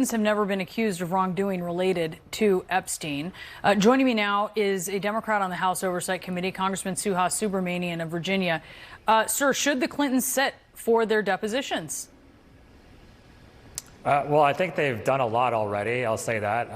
have never been accused of wrongdoing related to Epstein. Joining me now is a Democrat on the House Oversight Committee, Congressman Subramanyam of Virginia. Sir, should the Clintons sit for their depositions? Well, I think they've done a lot already, I'll say that.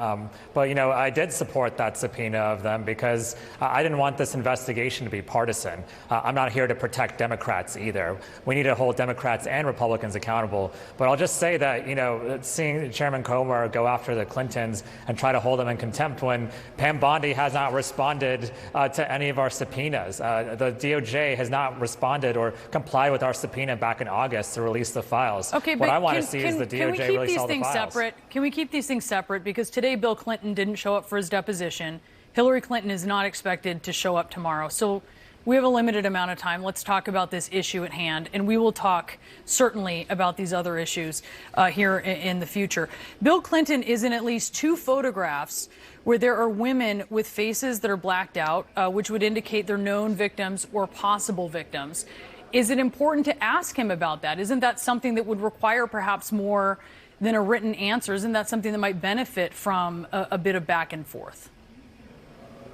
But, you know, I did support that subpoena of them because I didn't want this investigation to be partisan. I'm not here to protect Democrats either. We need to hold Democrats and Republicans accountable. But I'll just say that, you know, seeing Chairman Comer go after the Clintons and try to hold them in contempt when Pam Bondi has not responded to any of our subpoenas. The DOJ has not responded or complied with our subpoena back in August to release the files. Okay, what I want to see is the DOJ really saw the files. Separate? Can we keep these things separate? Because today Bill Clinton didn't show up for his deposition. Hillary Clinton is not expected to show up tomorrow. So we have a limited amount of time. Let's talk about this issue at hand, and we will talk certainly about these other issues here in the future. Bill Clinton is in at least 2 photographs where there are women with faces that are blacked out, which would indicate they're known victims or possible victims. Is it important to ask him about that? Isn't that something that would require perhaps more than a written answer? Isn't that something that might benefit from a bit of back and forth?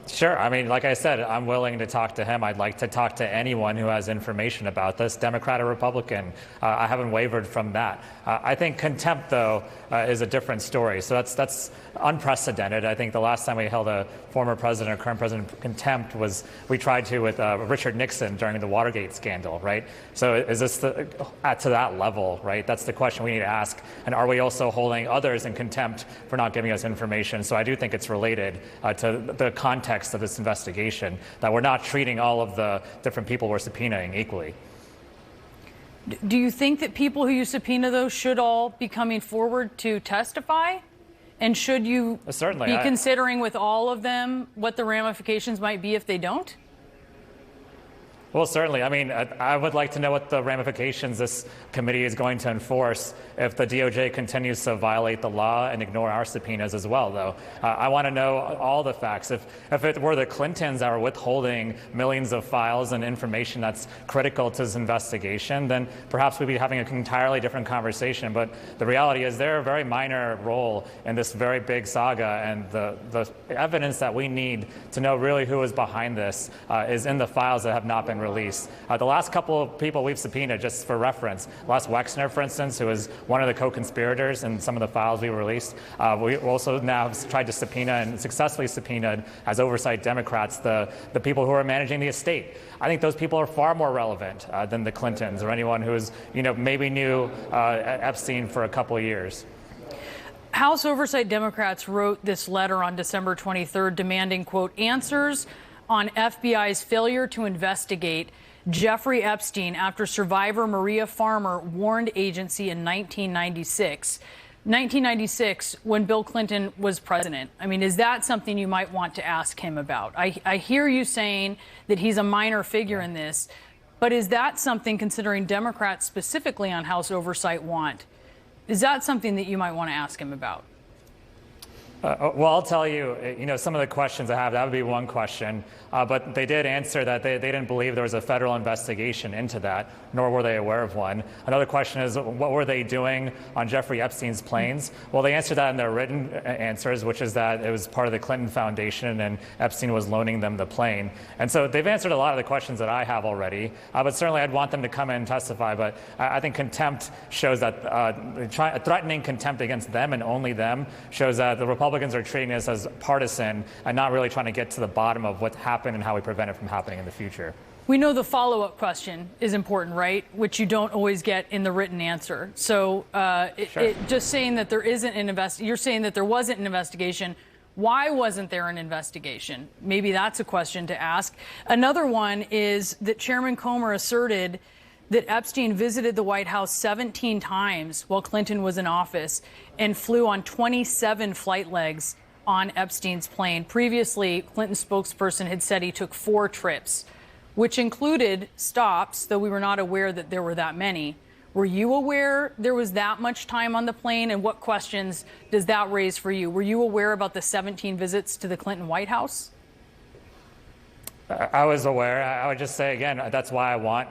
Sure. I mean, like I said, I'm willing to talk to him. I'd like to talk to anyone who has information about this, Democrat or Republican. I haven't wavered from that. I think contempt, though, is a different story. So that's unprecedented. I think the last time we held a former president or current president contempt was we tried to with Richard Nixon during the Watergate scandal, right? So is this to that level, right? That's the question we need to ask. And are we also holding others in contempt for not giving us information? So I do think it's related to the context of this investigation, that we're not treating all of the different people we're subpoenaing equally. Do you think that people who you subpoena, though, should all be coming forward to testify? And should you be considering with all of them what the ramifications might be if they don't? Well, certainly. I mean, I would like to know what the ramifications this committee is going to enforce if the DOJ continues to violate the law and ignore our subpoenas as well, though. I want to know all the facts. If it were the Clintons that were withholding millions of files and information that's critical to this investigation, then perhaps we'd be having an entirely different conversation. But the reality is they're a very minor role in this very big saga, and the evidence that we need to know really who is behind this is in the files that have not been released. The last couple of people we've subpoenaed, just for reference, Les Wexner, for instance, who was one of the co-conspirators in some of the files we released. We also now have tried to subpoena and successfully subpoenaed as oversight Democrats the people who are managing the estate. I think those people are far more relevant than the Clintons or anyone who is, you know, maybe knew Epstein for a couple of years. House Oversight Democrats wrote this letter on December 23rd demanding, quote, answers on FBI's failure to investigate Jeffrey Epstein after survivor Maria Farmer warned agency in 1996. 1996, when Bill Clinton was president. I mean, is that something you might want to ask him about? I hear you saying that he's a minor figure in this, but is that something, considering Democrats specifically on House Oversight want, is that something that you might want to ask him about? Well, I'll tell you, you know, some of the questions I have, that would be one question. But they did answer that they didn't believe there was a federal investigation into that, nor were they aware of one. Another question is, what were they doing on Jeffrey Epstein's planes? Well, they answered that in their written answers, which is that it was part of the Clinton Foundation and Epstein was loaning them the plane. And so they've answered a lot of the questions that I have already. But certainly I'd want them to come in and testify. But I think contempt shows that threatening contempt against them and only them shows that the Republicans are treating this as partisan and not really trying to get to the bottom of what happened and how we prevent it from happening in the future. We know the follow-up question is important, right? Which you don't always get in the written answer. So Sure. Just saying that there isn't an you're saying that there wasn't an investigation. Why wasn't there an investigation? Maybe that's a question to ask. Another one is that Chairman Comer asserted that Epstein visited the White House 17 times while Clinton was in office and flew on 27 flight legs on Epstein's plane. Previously, Clinton's spokesperson had said he took 4 trips, which included stops, though we were not aware that there were that many. Were you aware there was that much time on the plane? And what questions does that raise for you? Were you aware about the 17 visits to the Clinton White House? I was aware. I would just say, again, that's why I want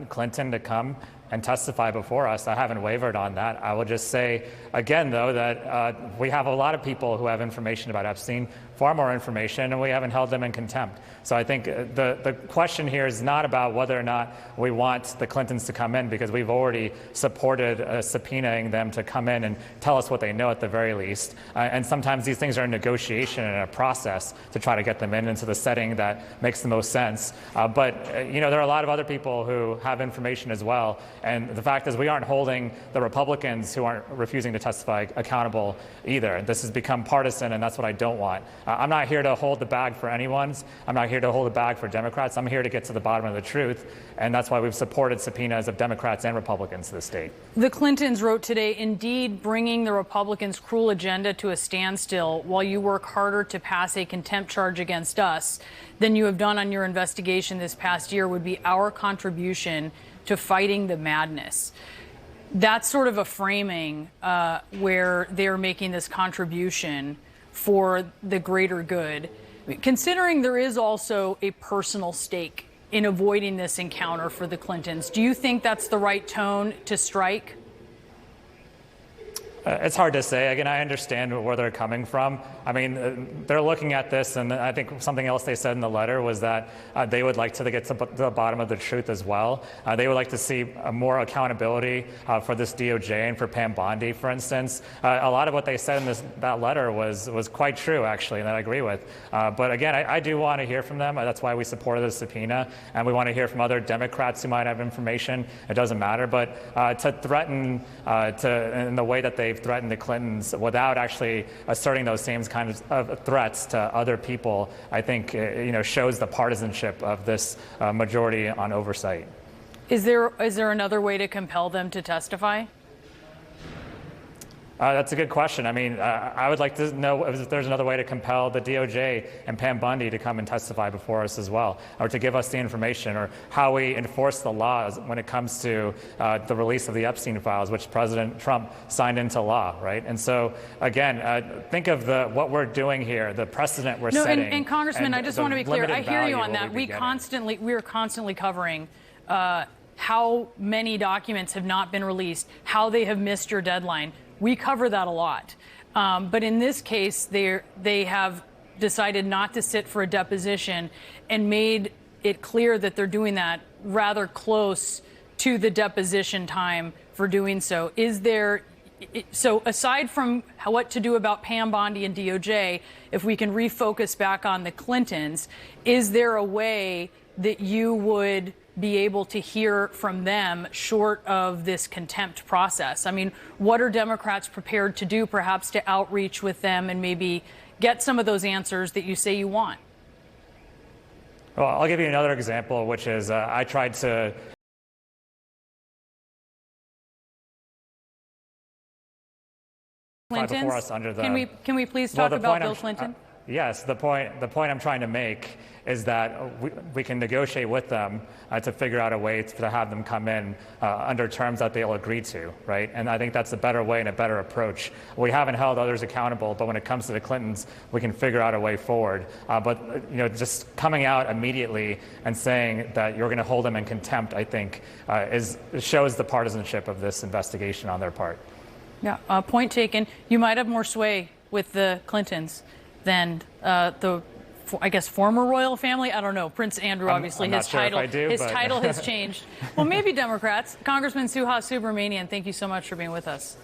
Clinton to come and testify before us. I haven't wavered on that. I will just say again, though, that we have a lot of people who have information about Epstein, far more information, and we haven't held them in contempt. So I think the question here is not about whether or not we want the Clintons to come in, because we've already supported subpoenaing them to come in and tell us what they know at the very least. And sometimes these things are a negotiation and a process to try to get them into the setting that makes the most sense. But there are a lot of other people who have information as well. And the fact is we aren't holding the Republicans who aren't refusing to testify accountable either. This has become partisan, and that's what I don't want. I'm not here to hold the bag for anyone's. I'm not here to hold the bag for Democrats. I'm here to get to the bottom of the truth, and that's why we've supported subpoenas of Democrats and Republicans to the state. The Clintons wrote today, indeed bringing the Republicans' cruel agenda to a standstill while you work harder to pass a contempt charge against us than you have done on your investigation this past year would be our contribution to fighting the madness. That's sort of a framing where they're making this contribution for the greater good. Considering there is also a personal stake in avoiding this encounter for the Clintons, do you think that's the right tone to strike? It's hard to say. Again, I understand where they're coming from. I mean, they're looking at this, and I think something else they said in the letter was that they would like to get to the bottom of the truth as well. They would like to see more accountability for this DOJ and for Pam Bondi, for instance. A lot of what they said in that letter was quite true, actually, and that I agree with. But again, I do want to hear from them. That's why we supported the subpoena, and we want to hear from other Democrats who might have information. It doesn't matter. But to threaten in the way that they've threatened the Clintons without actually asserting those same kinds of threats to other people, I think shows the partisanship of this majority on oversight. Is there another way to compel them to testify? That's a good question. I mean, I would like to know if there's another way to compel the DOJ and Pam Bondi to come and testify before us as well, or to give us the information, or how we enforce the laws when it comes to the release of the Epstein files, which President Trump signed into law, right? And so, again, think of what we're doing here, the precedent we're setting. And Congressman, I just want to be clear. I hear you on that. We are constantly covering how many documents have not been released, how they have missed your deadline. We cover that a lot. But in this case, they have decided not to sit for a deposition and made it clear that they're doing that rather close to the deposition time for doing so. So aside from what to do about Pam Bondi and DOJ, if we can refocus back on the Clintons, is there a way that you would be able to hear from them short of this contempt process? I mean, what are Democrats prepared to do, perhaps to outreach with them and maybe get some of those answers that you say you want? Well, I'll give you another example, which is I tried to before us under the. Can we please talk about Bill Clinton? Yes, the point I'm trying to make is that we can negotiate with them to figure out a way to have them come in under terms that they'll agree to, right? And I think that's a better way and a better approach. We haven't held others accountable, but when it comes to the Clintons, we can figure out a way forward. But just coming out immediately and saying that you're going to hold them in contempt, I think, shows the partisanship of this investigation on their part. Yeah, point taken. You might have more sway with the Clintons than the, I guess, former royal family. I don't know. Prince Andrew, obviously, his title has changed. Well, maybe Democrats. Congressman Subramanyam, thank you so much for being with us.